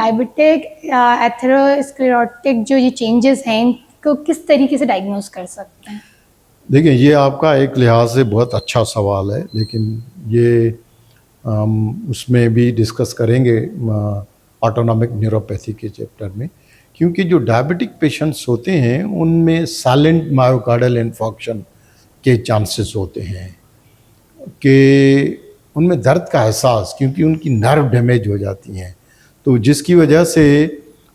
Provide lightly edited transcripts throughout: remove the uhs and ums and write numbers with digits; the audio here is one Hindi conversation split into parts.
डायबिटिक एथेरोस्क्लेरोटिक जो ये चेंजेस हैं इनको किस तरीके से डायग्नोज कर सकते हैं? देखिए, ये आपका एक लिहाज से बहुत अच्छा सवाल है, लेकिन ये हम उसमें भी डिस्कस करेंगे ऑटोनॉमिक न्यूरोपैथी के चैप्टर में, क्योंकि जो डायबिटिक पेशेंट्स होते हैं उनमें साइलेंट मायोकार्डियल इन्फॉक्शन के चांसेस होते हैं कि उनमें दर्द का एहसास, क्योंकि उनकी नर्व डैमेज हो जाती हैं, तो जिसकी वजह से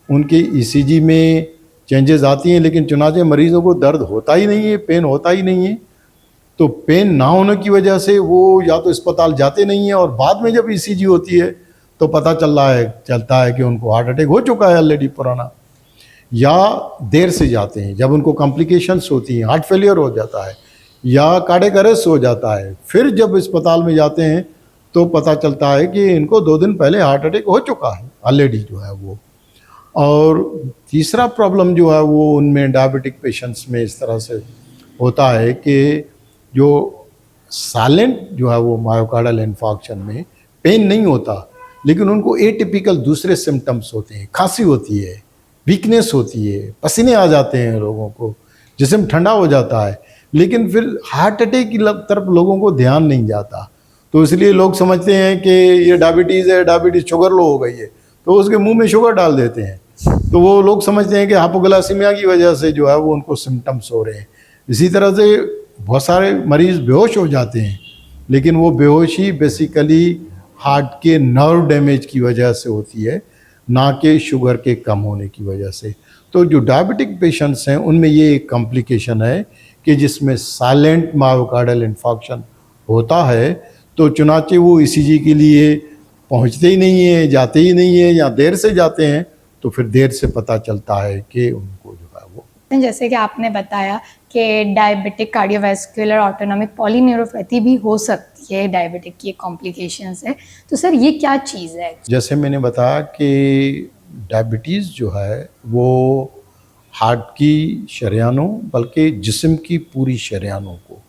उनके ईसीजी में चेंजेस आती हैं, लेकिन चुनाचे मरीज़ों को दर्द होता ही नहीं है, पेन होता ही नहीं है। तो पेन ना होने की वजह से वो या तो अस्पताल जाते नहीं हैं, और बाद में जब ईसीजी होती है तो पता चलता है कि उनको हार्ट अटैक हो चुका है ऑलरेडी पुराना, या देर से जाते हैं जब उनको कॉम्प्लिकेशंस होती हैं, हार्ट फेलियर हो जाता है या कार्डियक अरेस्ट हो जाता है। फिर जब अस्पताल में जाते हैं तो पता चलता है कि इनको 2 दिन पहले हार्ट अटैक हो चुका है ऑलरेडी जो है वो। और तीसरा प्रॉब्लम जो है वो उनमें डायबिटिक पेशेंट्स में इस तरह से होता है कि जो साइलेंट जो है वो मायोकार्डियल इन्फॉक्शन में पेन नहीं होता, लेकिन उनको एटिपिकल दूसरे सिम्टम्स होते हैं, खांसी होती है, वीकनेस होती है, पसीने आ जाते हैं लोगों को, जिस्म ठंडा हो जाता है, लेकिन फिर हार्ट अटैक की तरफ लोगों को ध्यान नहीं जाता। तो इसलिए लोग समझते हैं कि ये डायबिटीज़ है, डायबिटीज़ शुगर लो हो गई है, तो उसके मुंह में शुगर डाल देते हैं, तो वो लोग समझते हैं कि हाइपोग्लाइसीमिया की वजह से जो है वो उनको सिम्टम्स हो रहे हैं। इसी तरह से बहुत सारे मरीज़ बेहोश हो जाते हैं, लेकिन वो बेहोशी बेसिकली हार्ट के नर्व डैमेज की वजह से होती है, ना कि शुगर के कम होने की वजह से। तो जो डायबिटिक पेशेंट्स हैं उनमें ये एक कॉम्प्लिकेशन है कि जिसमें साइलेंट मायोकार्डियल इन्फॉक्शन होता है, तो चुनाचे वो ईसीजी के लिए पहुंचते ही नहीं है, जाते ही नहीं है, या देर से जाते हैं, तो फिर देर से पता चलता है कि उनको जो है वो, जैसे कि आपने बताया कि डायबिटिक कार्डियोवैस्कुलर ऑटोनॉमिक पॉलीन्यूरोपैथी भी हो सकती है, डायबिटिक की कॉम्प्लिकेशंस है, तो सर ये क्या चीज़ है? जैसे मैंने बताया कि डायबिटीज़ जो है वो हार्ट की शरेयानों, बल्कि जिस्म की पूरी शरेयानों को,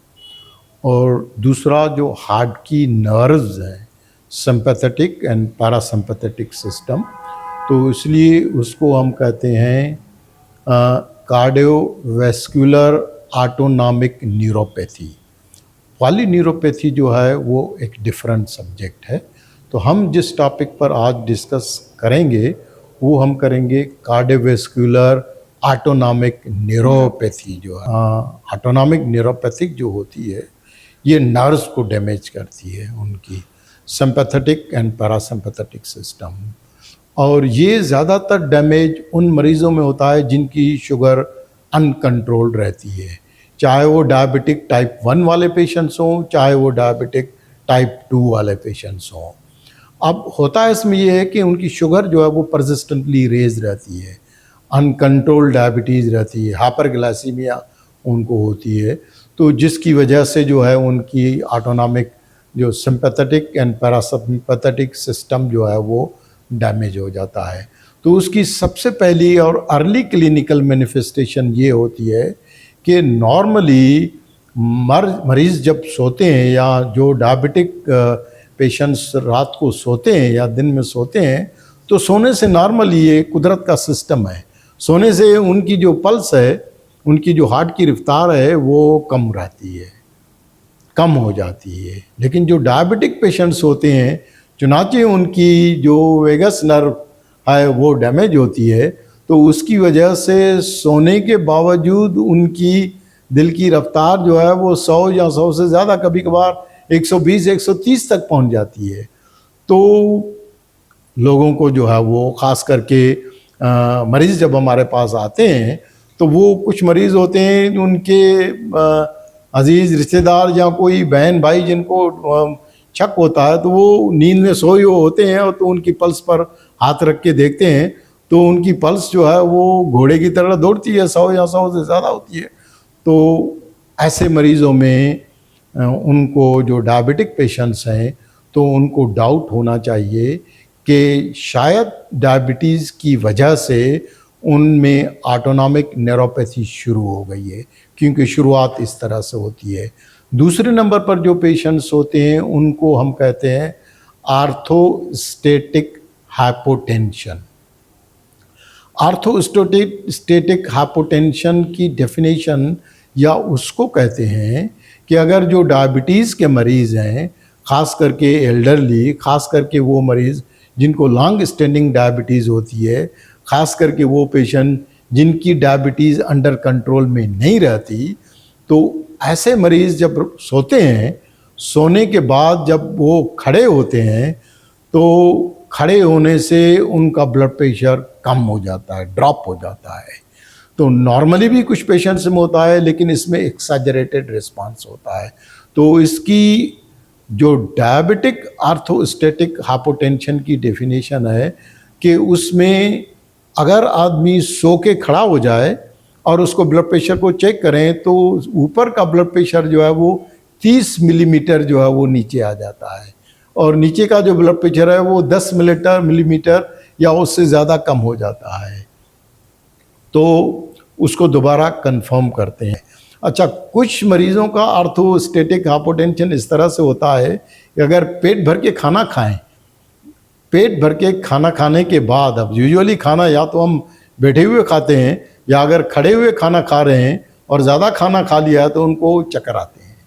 और दूसरा जो हार्ट की नर्व्स हैं, सिंपैथेटिक एंड पैरासिम्पैथेटिक सिस्टम, तो इसलिए उसको हम कहते हैं कार्डियोवैस्कुलर ऑटोनॉमिक न्यूरोपैथी। पॉलीन्यूरोपैथी जो है वो एक डिफरेंट सब्जेक्ट है। तो हम जिस टॉपिक पर आज डिस्कस करेंगे वो हम करेंगे कार्डियोवैस्कुलर ऑटोनॉमिक न्यूरोपैथी। जो है ऑटोनॉमिक न्यूरोपैथिक जो होती है ये नर्व्स को डैमेज करती है, उनकी सिंपैथेटिक एंड पैरासिम्पैथेटिक सिस्टम, और ये ज़्यादातर डैमेज उन मरीज़ों में होता है जिनकी शुगर अनकंट्रोल्ड रहती है, चाहे वो डायबिटिक टाइप 1 वाले पेशेंट्स हों, चाहे वो डायबिटिक टाइप 2 वाले पेशेंट्स हों। अब होता है इसमें ये है कि उनकी शुगर जो है वो परसिस्टेंटली रेज रहती है, अनकंट्रोल्ड डायबिटीज़ रहती है, हाइपरग्लाइसीमिया उनको होती है, तो जिसकी वजह से जो है उनकी ऑटोनॉमिक जो सिंपैथेटिक एंड पैरासिम्पैथेटिक सिस्टम जो है वो डैमेज हो जाता है। तो उसकी सबसे पहली और अर्ली क्लिनिकल मैनिफेस्टेशन ये होती है कि नॉर्मली मरीज़ जब सोते हैं, या जो डायबिटिक पेशेंट्स रात को सोते हैं या दिन में सोते हैं, तो सोने से नॉर्मली ये कुदरत का सिस्टम है, सोने से उनकी जो पल्स है, उनकी जो हार्ट की रफ्तार है वो कम रहती है, कम हो जाती है। लेकिन जो डायबिटिक पेशेंट्स होते हैं, चुनाचे उनकी जो वेगस नर्व है वो डैमेज होती है, तो उसकी वजह से सोने के बावजूद उनकी दिल की रफ्तार जो है वो 100 या 100 से ज़्यादा, कभी कभार 120-130 तक पहुंच जाती है। तो लोगों को जो है वो ख़ास करके मरीज़ जब हमारे पास आते हैं, तो वो कुछ मरीज़ होते हैं उनके अजीज़ रिश्तेदार या कोई बहन भाई जिनको शक होता है, तो वो नींद में सोए हुए होते हैं, और तो उनकी पल्स पर हाथ रख के देखते हैं, तो उनकी पल्स जो है वो घोड़े की तरह दौड़ती है, 100 या 100 से ज़्यादा होती है। तो ऐसे मरीज़ों में उनको जो डायबिटिक पेशेंट्स हैं, तो उनको डाउट होना चाहिए कि शायद डायबिटीज़ की वजह से उनमें ऑटोनॉमिक न्यूरोपैथी शुरू हो गई है, क्योंकि शुरुआत इस तरह से होती है। दूसरे नंबर पर जो पेशेंट्स होते हैं उनको हम कहते हैं आर्थोस्टेटिक हाइपोटेंशन। आर्थोस्टेटिक हाइपोटेंशन की डेफिनेशन या उसको कहते हैं कि अगर जो डायबिटीज़ के मरीज़ हैं, ख़ास करके एल्डरली, ख़ास करके वो मरीज़ जिनको लॉन्ग स्टैंडिंग डायबिटीज़ होती है, ख़ास करके वो पेशेंट जिनकी डायबिटीज़ अंडर कंट्रोल में नहीं रहती, तो ऐसे मरीज़ जब सोते हैं, सोने के बाद जब वो खड़े होते हैं तो खड़े होने से उनका ब्लड प्रेशर कम हो जाता है, ड्रॉप हो जाता है। तो नॉर्मली भी कुछ पेशेंट्स में होता है, लेकिन इसमें एक्सैजरेटेड रिस्पांस होता है। तो इसकी जो डायबिटिक आर्थोस्टेटिक हाइपोटेंशन की डेफिनेशन है कि उसमें अगर आदमी सो के खड़ा हो जाए और उसको ब्लड प्रेशर को चेक करें तो ऊपर का ब्लड प्रेशर जो है वो 30 मिलीमीटर जो है वो नीचे आ जाता है, और नीचे का जो ब्लड प्रेशर है वो 10 मिलीमीटर या उससे ज़्यादा कम हो जाता है। तो उसको दोबारा कंफर्म करते हैं। अच्छा, कुछ मरीज़ों का आर्थोस्टेटिक हाइपोटेंशन इस तरह से होता है कि अगर पेट भर के खाना खाएं, पेट भर के खाना खाने के बाद, अब यूजुअली खाना या तो हम बैठे हुए खाते हैं या अगर खड़े हुए खाना खा रहे हैं और ज़्यादा खाना खा लिया है तो उनको चक्कर आते हैं,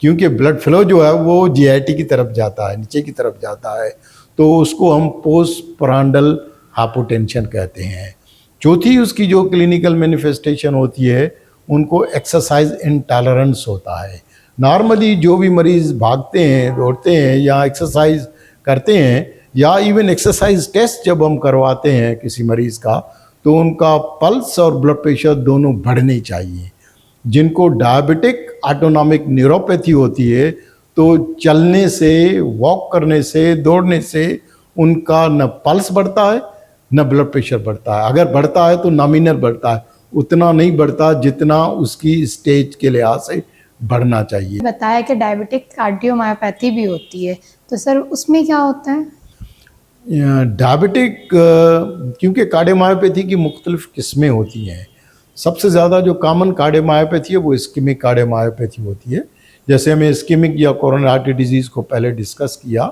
क्योंकि ब्लड फ्लो जो है वो जीआईटी की तरफ जाता है, नीचे की तरफ जाता है। तो उसको हम पोस्ट प्रांडल हाइपोटेंशन कहते हैं। चौथी उसकी जो क्लिनिकल मैनिफेस्टेशन होती है उनको एक्सरसाइज इंटॉलरेंस होता है। नॉर्मली जो भी मरीज़ भागते हैं, दौड़ते हैं या एक्सरसाइज करते हैं, या इवन एक्सरसाइज टेस्ट जब हम करवाते हैं किसी मरीज़ का, तो उनका पल्स और ब्लड प्रेशर दोनों बढ़ने चाहिए। जिनको डायबिटिक ऑटोनॉमिक न्यूरोपैथी होती है तो चलने से, वॉक करने से, दौड़ने से उनका न पल्स बढ़ता है न ब्लड प्रेशर बढ़ता है। अगर बढ़ता है तो नॉमिनल बढ़ता है, उतना नहीं बढ़ता जितना उसकी स्टेज के लिहाज से बढ़ना चाहिए। बताया कि डायबिटिक कार्डियोमायोपैथी भी होती है, तो सर उसमें क्या होता है? डायबिटिक क्योंकि कार्डियोमायोपैथी की मुख्तलिफ किस्में होती हैं। सबसे ज़्यादा जो कॉमन कार्डियोमायोपैथी है वो इस्केमिक कार्डियोमायोपैथी होती है। जैसे हमें इस्केमिक या कोरोनरी आर्टरी डिजीज़ को पहले डिस्कस किया,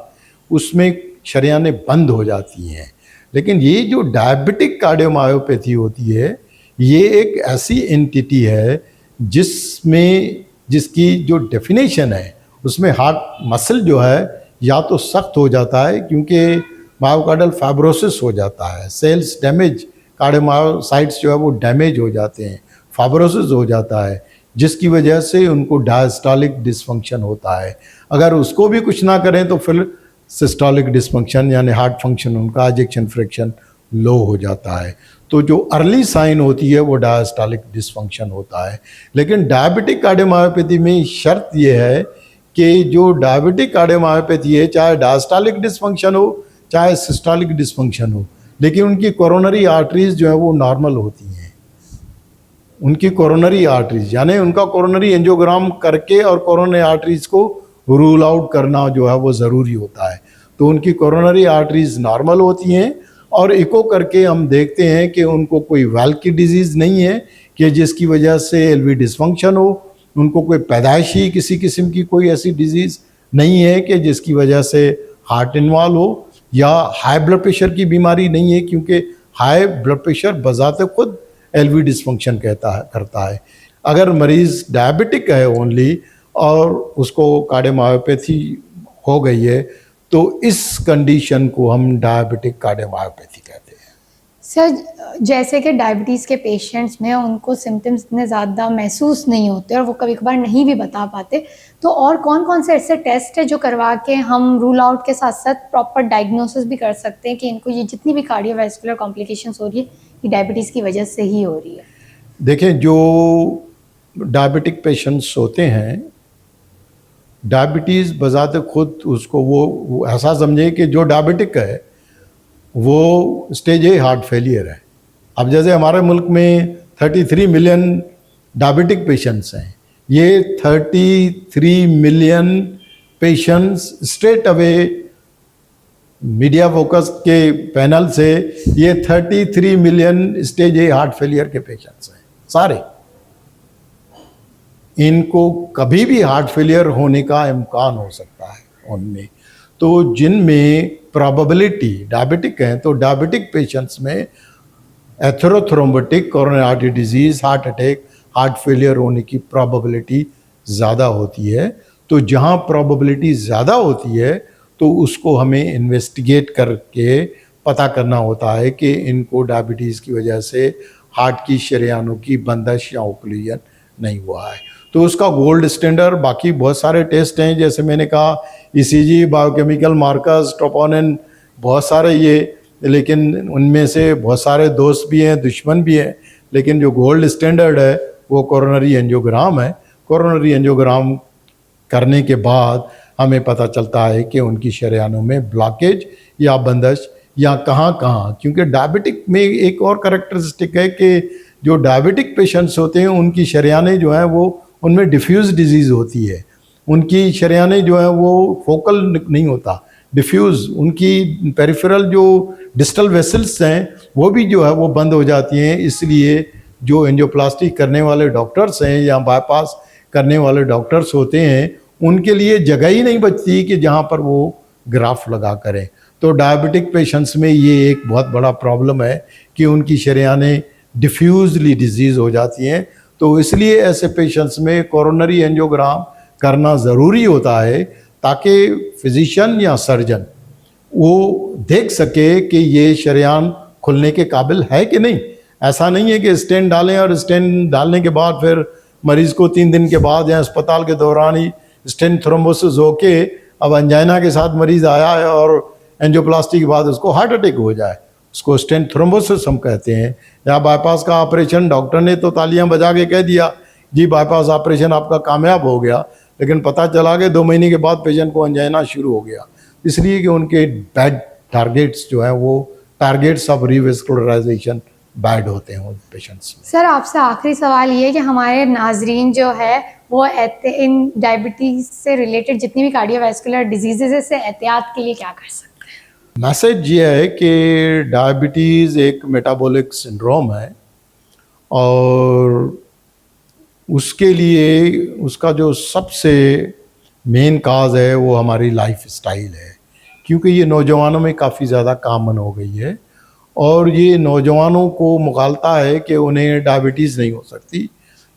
उसमें शरेयानें बंद हो जाती हैं। लेकिन ये जो डायबिटिक कार्डियोमायोपैथी होती है, ये एक ऐसी एंटिटी है जिसकी जो डेफिनेशन है उसमें हार्ट मसल जो है या तो सख्त हो जाता है क्योंकि मायोकार्डियल फाइब्रोसिस हो जाता है, सेल्स डैमेज, कार्डियोमायोसाइट्स जो है वो डैमेज हो जाते हैं, फाइब्रोसिस हो जाता है, जिसकी वजह से उनको डायस्टोलिक डिसफंक्शन होता है। अगर उसको भी कुछ ना करें तो फिर सिस्टोलिक डिसफंक्शन यानी हार्ट फंक्शन, उनका एजेक्शन फ्रैक्शन लो हो जाता है। तो जो अर्ली साइन होती है वो डायस्टोलिक डिसफंक्शन होता है। लेकिन डायबिटिक कार्डियोमायोपैथी में शर्त ये है कि जो डायबिटिक कार्डियोमायोपैथी है, चाहे डायस्टोलिक डिसफंक्शन हो चाहे सिस्टोलिक डिसफंक्शन हो, लेकिन उनकी कोरोनरी आर्टरीज जो है वो नॉर्मल होती हैं। उनकी कोरोनरी आर्टरीज यानी उनका कोरोनरी एंजियोग्राम करके और कोरोनरी आर्टरीज को रूल आउट करना जो है वो ज़रूरी होता है। तो उनकी कोरोनरी आर्टरीज नॉर्मल होती हैं और इको करके हम देखते हैं कि उनको कोई वाल्व की डिजीज़ नहीं है कि जिसकी वजह से एलवी डिसफंक्शन हो, उनको कोई पैदाइशी किसी किस्म की कोई ऐसी डिजीज़ नहीं है कि जिसकी वजह से हार्ट इन्वॉल्व हो, या हाई ब्लड प्रेशर की बीमारी नहीं है क्योंकि हाई ब्लड प्रेशर बजाते खुद एलवी डिसफंक्शन करता है। अगर मरीज़ डायबिटिक है ओनली और उसको कार्डियोमायोपैथी हो गई है तो इस कंडीशन को हम डायबिटिक कार्डियोमायोपैथी कहते हैं। सर जैसे कि डायबिटीज़ के पेशेंट्स में उनको सिम्टम्स इतने ज़्यादा महसूस नहीं होते और वो कभी कभार नहीं भी बता पाते, तो और कौन कौन से ऐसे टेस्ट है जो करवा के हम रूल आउट के साथ साथ प्रॉपर डायग्नोसिस भी कर सकते हैं कि इनको ये जितनी भी कार्डियोवैस्कुलर कॉम्प्लिकेशंस हो रही है ये डायबिटीज़ की वजह से ही हो रही है? देखें, जो डायबिटिक पेशेंट्स होते हैं, डायबिटीज़ बजाते खुद उसको वो ऐसा समझे कि जो डायबिटिक है वो स्टेज ए हार्ट फेलियर है। अब जैसे हमारे मुल्क में 33 मिलियन डायबिटिक पेशेंट्स हैं, ये 33 million patients straight away media focus के पैनल से ये 33 मिलियन स्टेज ए हार्ट फेलियर के पेशेंट्स हैं सारे। इनको कभी भी हार्ट फेलियर होने का इम्कान हो सकता है उनमें। तो जिनमें प्रोबेबिलिटी डायबिटिक हैं तो डायबिटिक पेशेंट्स में atherothrombotic coronary artery disease, heart attack, heart failure होने की प्रॉबिलिटी ज़्यादा होती है। तो जहाँ प्रॉबिलिटी ज़्यादा होती है तो उसको हमें इन्वेस्टिगेट करके पता करना होता है कि इनको डायबिटीज़ की वजह से हार्ट की शरेयानों की बंदिश या ओक्लूजन नहीं हुआ है। तो उसका गोल्ड स्टैंडर्ड, बाकी बहुत सारे टेस्ट हैं, जैसे मैंने कहा ईसीजी, बायोकेमिकल मार्कर्स, ट्रोपोनिन, बहुत सारे ये, लेकिन उनमें से बहुत सारे दोस्त भी हैं, दुश्मन भी हैं, लेकिन जो गोल्ड स्टैंडर्ड है वो कोरोनरी एंजियोग्राम है। कोरोनरी एंजियोग्राम करने के बाद हमें पता चलता है कि उनकी शरेयानों में ब्लॉकेज या बंदिश या कहाँ, क्योंकि डायबिटिक में एक और करैक्टरिस्टिक है कि जो डायबिटिक पेशेंट्स होते हैं उनकी शरेयानें जो हैं वो, उनमें डिफ्यूज़ डिजीज़ होती है। उनकी शरेयानें जो हैं वो फोकल नहीं होता, डिफ्यूज़, उनकी पेरिफेरल जो डिस्टल वेसल्स हैं वो भी जो है वो बंद हो जाती हैं। इसलिए जो एंजियोप्लास्टी करने वाले डॉक्टर्स हैं या बाईपास करने वाले डॉक्टर्स होते हैं उनके लिए जगह ही नहीं बचती कि जहाँ पर वो ग्राफ लगा करें। तो डायबिटिक पेशेंट्स में ये एक बहुत बड़ा प्रॉब्लम है कि उनकी शरेयानें डिफ्यूजली डिजीज़ हो जाती हैं। तो इसलिए ऐसे पेशेंट्स में कोरोनरी एंजियोग्राम करना ज़रूरी होता है ताकि फिजिशियन या सर्जन वो देख सके कि ये शरेयान खुलने के काबिल है कि नहीं। ऐसा नहीं है कि स्टेंट डालें और स्टेंट डालने के बाद फिर मरीज़ को 3 दिन के बाद या अस्पताल के दौरान ही स्टेंट थ्रोम्बोसिस होके अब एंजाइना के साथ मरीज़ आया है और एंजियोप्लास्टी के बाद उसको हार्ट अटैक हो जाए, उसको स्टेंट थ्रोम्बोसिस हम कहते हैं। या बाईपास का ऑपरेशन, डॉक्टर ने तो तालियां बजा के कह दिया जी बाईपास ऑपरेशन आपका कामयाब हो गया, लेकिन पता चला कि 2 महीने के बाद पेशेंट को एंजाइना शुरू हो गया, इसलिए कि उनके बैड टारगेट्स जो हैं वो टारगेट्स ऑफ रिवेस्कुलराइजेशन बैड होते हैं उन पेशेंट्स में। सर आपसे आखिरी सवाल ये कि हमारे नाजरीन जो है वो इन डायबिटीज़ से रिलेटेड जितनी भी कार्डियोवैस्कुलर डिजीज़ से एहतियात के लिए क्या कर सकते हैं? मैसेज ये है कि डायबिटीज़ एक मेटाबॉलिक सिंड्रोम है और उसके लिए उसका जो सबसे मेन काज है वो हमारी लाइफ स्टाइल है, क्योंकि ये नौजवानों में काफ़ी ज़्यादा कॉमन हो गई है और ये नौजवानों को मुखालता है कि उन्हें डायबिटीज़ नहीं हो सकती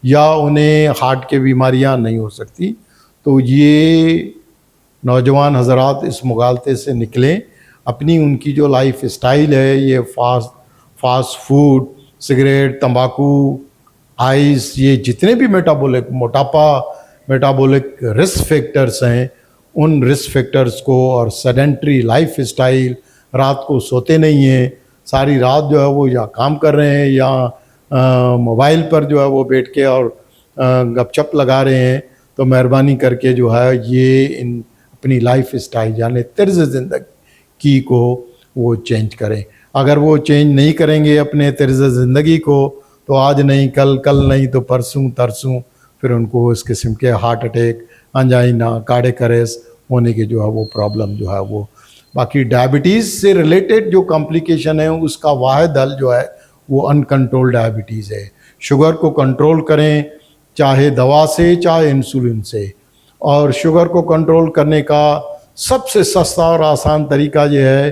या उन्हें हार्ट की बीमारियां नहीं हो सकती। तो ये नौजवान हजरात इस मुगालते से निकलें, अपनी उनकी जो लाइफ स्टाइल है, ये फास्ट फूड, सिगरेट, तंबाकू, आइस, ये जितने भी मेटाबॉलिक मोटापा, मेटाबॉलिक रिस्क फैक्टर्स हैं, उन रिस्क फैक्टर्स को, और सेडेंट्री लाइफ स्टाइल, रात को सोते नहीं हैं, सारी रात जो है वो या काम कर रहे हैं या मोबाइल पर जो है वो बैठ के और गपशप लगा रहे हैं, तो मेहरबानी करके जो है ये इन अपनी लाइफ स्टाइल यानी तर्ज ज़िंदगी को वो चेंज करें। अगर वो चेंज नहीं करेंगे अपने तर्ज ज़िंदगी को तो आज नहीं कल, कल नहीं तो परसों तरसों फिर उनको इस किस्म के heart attack, angina, cardiac arrest होने के जो है वो प्रॉब्लम जो है वो। बाकी डायबिटीज़ से रिलेटेड जो कॉम्प्लिकेशन है उसका वाहिद हल जो है वो अनकंट्रोल्ड डायबिटीज़ है। शुगर को कंट्रोल करें, चाहे दवा से चाहे इंसुलिन से, और शुगर को कंट्रोल करने का सबसे सस्ता और आसान तरीका ये है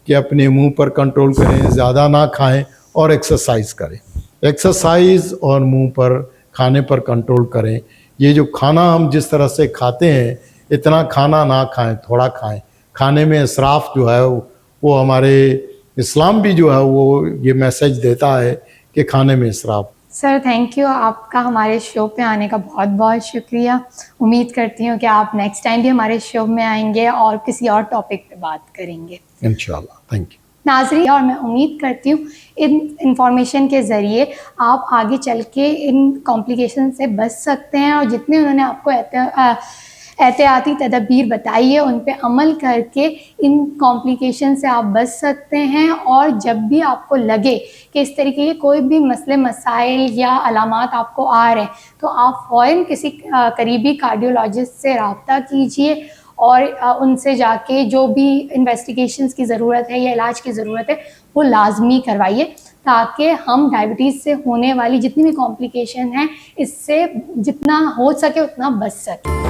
कि अपने मुंह पर कंट्रोल करें, ज़्यादा ना खाएं और एक्सरसाइज करें। एक्सरसाइज और मुंह पर खाने पर कंट्रोल करें। ये जो खाना हम जिस तरह से खाते हैं इतना खाना ना खाएं, थोड़ा खाएं। खाने में इसराफ जो है वो हमारे इस्लाम भी जो है वो ये मैसेज देता है कि खाने में इसराफ। सर थैंक यू, आपका हमारे शो पे आने का बहुत बहुत शुक्रिया। उम्मीद करती हूँ कि आप नेक्स्ट टाइम भी हमारे शो में आएंगे और किसी और टॉपिक पे बात करेंगे इंशाल्लाह। थैंक यू नाज़रीन, और मैं उम्मीद करती हूँ इन इंफॉर्मेशन के ज़रिए आप आगे चल के इन कॉम्प्लिकेशन से बच सकते हैं और जितने उन्होंने आपको एहतियाती तदबीर बताई है उन पे अमल करके इन कॉम्प्लिकेशन से आप बच सकते हैं। और जब भी आपको लगे कि इस तरीके के कोई भी मसले मसाइल या अलामात आपको आ रहे हैं तो आप फ़ौरन किसी करीबी कार्डियोलॉजिस्ट से रब्ता कीजिए और उनसे जाके जो भी इन्वेस्टिगेशंस की ज़रूरत है या इलाज की ज़रूरत है वो लाजमी करवाइए, ताकि हम डायबिटीज़ से होने वाली जितनी भी कॉम्प्लिकेशन हैं इससे जितना हो सके उतना बच सके।